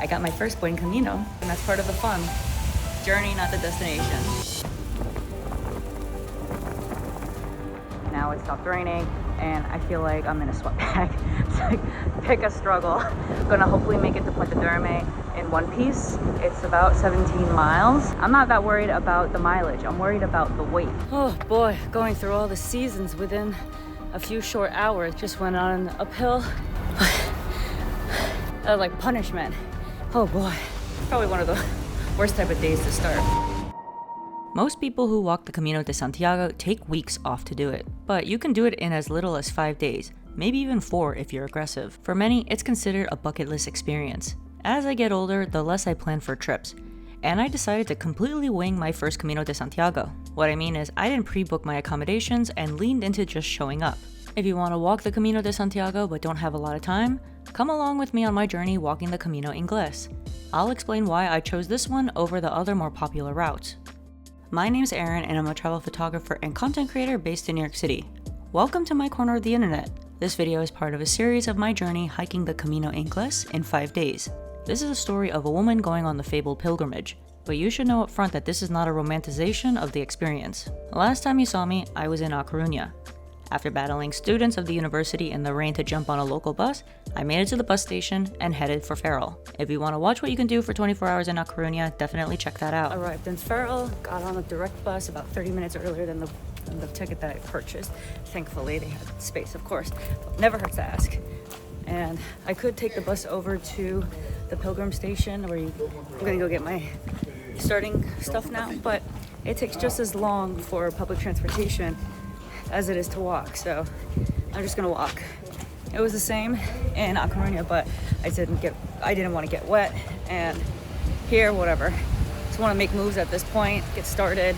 I got my first buen camino, and that's part of the fun. Journey, not the destination. Now it stopped raining, and I feel like I'm in a sweat bag. It's like, pick a struggle. I'm gonna hopefully make it to Pontedeume in one piece. It's about 17 miles. I'm not that worried about the mileage. I'm worried about the weight. Oh boy, going through all the seasons within a few short hours. Just went on an uphill. That was like punishment. Oh boy, probably one of the worst type of days to start. Most people who walk the Camino de Santiago take weeks off to do it, but you can do it in as little as 5 days, maybe even 4 if you're aggressive. For many, it's considered a bucket list experience. As I get older, the less I plan for trips, and I decided to completely wing my first Camino de Santiago. What I mean is, I didn't pre-book my accommodations and leaned into just showing up. If you want to walk the Camino de Santiago but don't have a lot of time, come along with me on my journey walking the Camino Inglés. I'll explain why I chose this one over the other more popular routes. My name's Erin, and I'm a travel photographer and content creator based in New York City. Welcome to my corner of the internet. This video is part of a series of my journey hiking the Camino Inglés in 5 days. This is a story of a woman going on the fabled pilgrimage, but you should know up front that this is not a romanticization of the experience. Last time you saw me, I was in A Coruña. After battling students of the university in the rain to jump on a local bus, I made it to the bus station and headed for Ferrol. If you want to watch what you can do for 24 hours in A Coruña, definitely check that out. Arrived in Ferrol, got on a direct bus about 30 minutes earlier than the ticket that I purchased. Thankfully, they had space, of course. Never hurts to ask. And I could take the bus over to the pilgrim station where I'm gonna go get my starting stuff now, but it takes just as long for public transportation as it is to walk, so I'm just gonna walk. It was the same in A Coruña, but I didn't want to get wet, and here, whatever. Just want to make moves at this point, get started.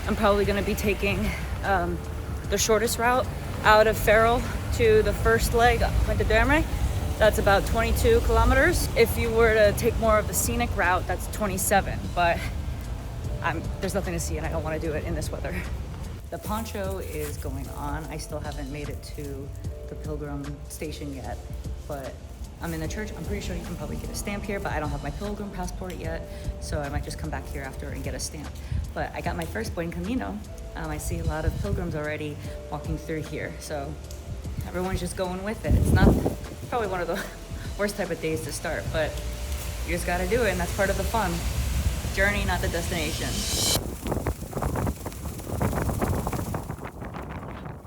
I'm probably gonna be taking the shortest route out of Ferrol to the first leg, Pontedeume. That's about 22 kilometers. If you were to take more of the scenic route, that's 27, but there's nothing to see and I don't want to do it in this weather. The poncho is going on. I still haven't made it to the pilgrim station yet, but I'm in the church. I'm pretty sure you can probably get a stamp here, but I don't have my pilgrim passport yet, so I might just come back here after and get a stamp. But I got my first buen camino. I see a lot of pilgrims already walking through here, so everyone's just going with it. It's not probably one of the worst type of days to start, but you just gotta do it, and that's part of the fun. Journey, not the destination.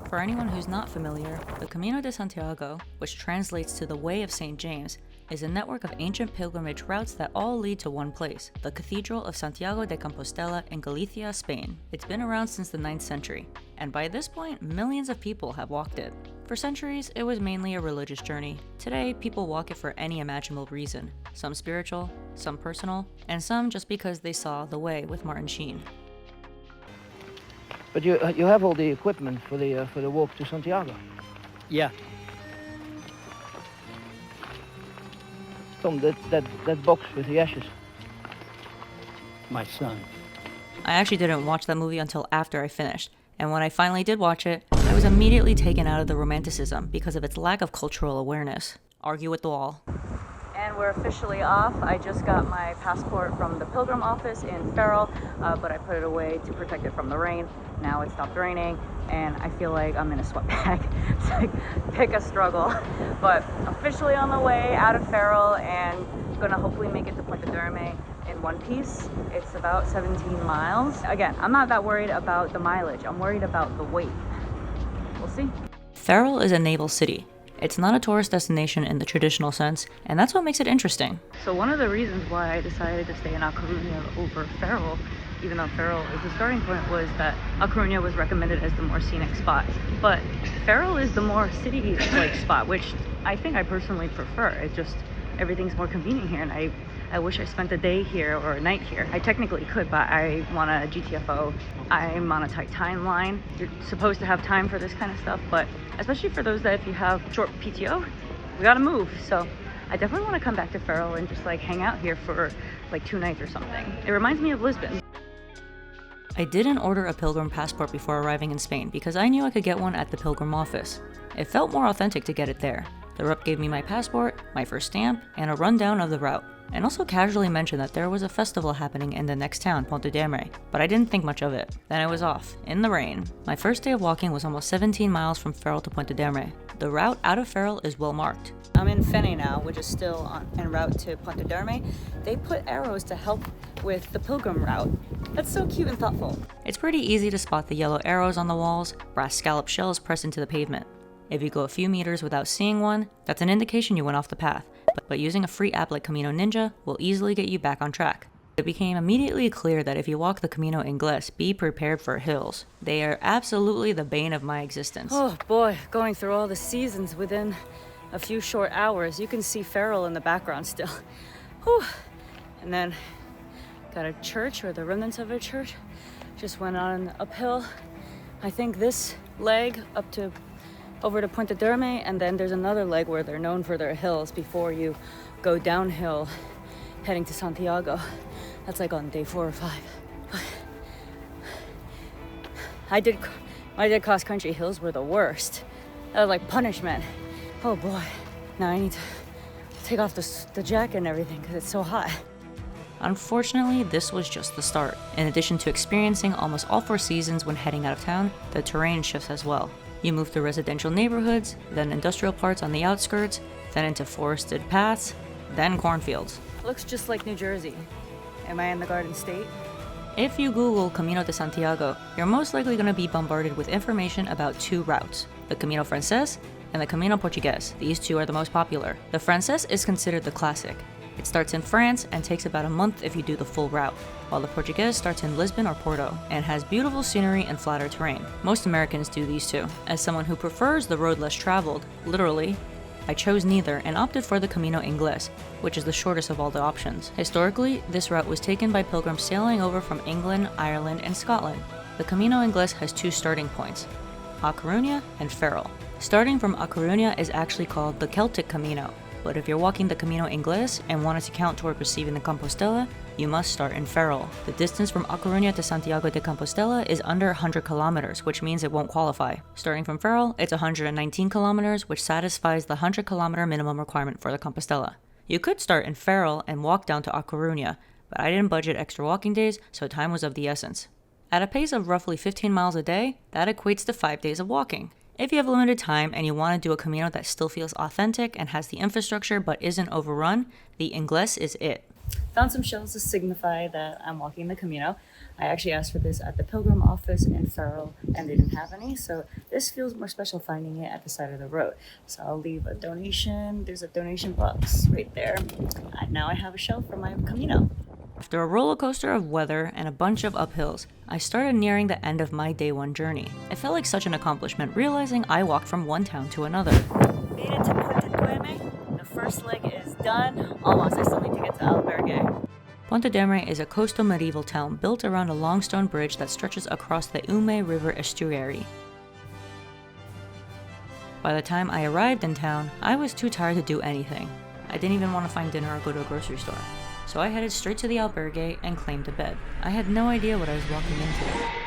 For anyone who's not familiar, the Camino de Santiago, which translates to the Way of St. James, is a network of ancient pilgrimage routes that all lead to one place, the Cathedral of Santiago de Compostela in Galicia, Spain. It's been around since the 9th century, and by this point, millions of people have walked it. For centuries, it was mainly a religious journey. Today, people walk it for any imaginable reason, some spiritual, some personal, and some just because they saw The Way with Martin Sheen. But you have all the equipment for the walk to Santiago. Yeah. Tom, that box with the ashes. My son. I actually didn't watch that movie until after I finished, and when I finally did watch it, I was immediately taken out of the romanticism because of its lack of cultural awareness. Argue with the wall. And we're officially off. I just got my passport from the pilgrim office in Ferrol, but I put it away to protect it from the rain. Now it stopped raining, and I feel like I'm in a sweat bag. It's like, pick a struggle. But officially on the way out of Ferrol, and gonna hopefully make it to Pontedeume in one piece. It's about 17 miles. Again, I'm not that worried about the mileage. I'm worried about the weight. We'll see. Ferrol is a naval city. It's not a tourist destination in the traditional sense, and that's what makes it interesting. So one of the reasons why I decided to stay in A Coruña over Ferrol, even though Ferrol is the starting point, was that A Coruña was recommended as the more scenic spot. But Ferrol is the more city-like spot, which I think I personally prefer. It's just, everything's more convenient here, and I wish I spent a day here or a night here. I technically could, but I want a GTFO. I'm on a tight timeline. You're supposed to have time for this kind of stuff, but especially for those that if you have short PTO, we gotta move. So I definitely want to come back to Ferrol and just like hang out here for like 2 nights or something. It reminds me of Lisbon. I didn't order a pilgrim passport before arriving in Spain because I knew I could get one at the pilgrim office. It felt more authentic to get it there. The rep gave me my passport, my first stamp, and a rundown of the route. and also casually mentioned that there was a festival happening in the next town, Pontedeume, but I didn't think much of it. Then I was off, in the rain. My first day of walking was almost 17 miles from Ferrol to Pontedeume. The route out of Ferrol is well marked. I'm in Fene now, which is still en route to Pontedeume. They put arrows to help with the pilgrim route. That's so cute and thoughtful. It's pretty easy to spot the yellow arrows on the walls, brass scallop shells pressed into the pavement. If you go a few meters without seeing one, that's an indication you went off the path, but using a free app like Camino Ninja will easily get you back on track. It became immediately clear that if you walk the Camino Inglés, be prepared for hills. They are absolutely the bane of my existence. Oh boy, going through all the seasons within a few short hours. You can see Ferrol in the background still. Whew. And then got a church, or the remnants of a church. Just went on uphill. I think this leg over to Pontedeume, and then there's another leg where they're known for their hills before you go downhill heading to Santiago. That's like on day 4 or 5. I did cross country, hills were the worst. That was like punishment. Oh boy, now I need to take off the jacket and everything because it's so hot. Unfortunately, this was just the start. In addition to experiencing almost all 4 seasons when heading out of town, the terrain shifts as well. You move through residential neighborhoods, then industrial parts on the outskirts, then into forested paths, then cornfields. Looks just like New Jersey. Am I in the Garden State? If you Google Camino de Santiago, you're most likely going to be bombarded with information about 2 routes, the Camino Francés and the Camino Portugués. These 2 are the most popular. The Francés is considered the classic. It starts in France and takes about a month if you do the full route, while the Portugués starts in Lisbon or Porto and has beautiful scenery and flatter terrain. Most Americans do these 2. As someone who prefers the road less traveled, literally, I chose neither and opted for the Camino Inglés, which is the shortest of all the options. Historically, this route was taken by pilgrims sailing over from England, Ireland, and Scotland. The Camino Inglés has 2 starting points, A Coruña and Ferrol. Starting from A Coruña is actually called the Celtic Camino, but if you're walking the Camino Inglés and wanted to count toward receiving the Compostela, you must start in Ferrol. The distance from A Coruña to Santiago de Compostela is under 100 kilometers, which means it won't qualify. Starting from Ferrol, it's 119 kilometers, which satisfies the 100 kilometer minimum requirement for the Compostela. You could start in Ferrol and walk down to A Coruña, but I didn't budget extra walking days, so time was of the essence. At a pace of roughly 15 miles a day, that equates to 5 days of walking. If you have limited time and you want to do a Camino that still feels authentic and has the infrastructure but isn't overrun, the Inglés is it. Found some shells to signify that I'm walking the Camino. I actually asked for this at the pilgrim office in Ferrol and they didn't have any, so this feels more special finding it at the side of the road. So I'll leave a donation. There's a donation box right there. And now I have a shell for my Camino. After a roller coaster of weather and a bunch of uphills, I started nearing the end of my day 1 journey. It felt like such an accomplishment realizing I walked from one town to another. Made it to Pontedeume. The first leg is done. Almost, I still need to get to Albergue. Pontedeume is a coastal medieval town built around a long stone bridge that stretches across the Ume River estuary. By the time I arrived in town, I was too tired to do anything. I didn't even want to find dinner or go to a grocery store. So I headed straight to the albergue and claimed a bed. I had no idea what I was walking into.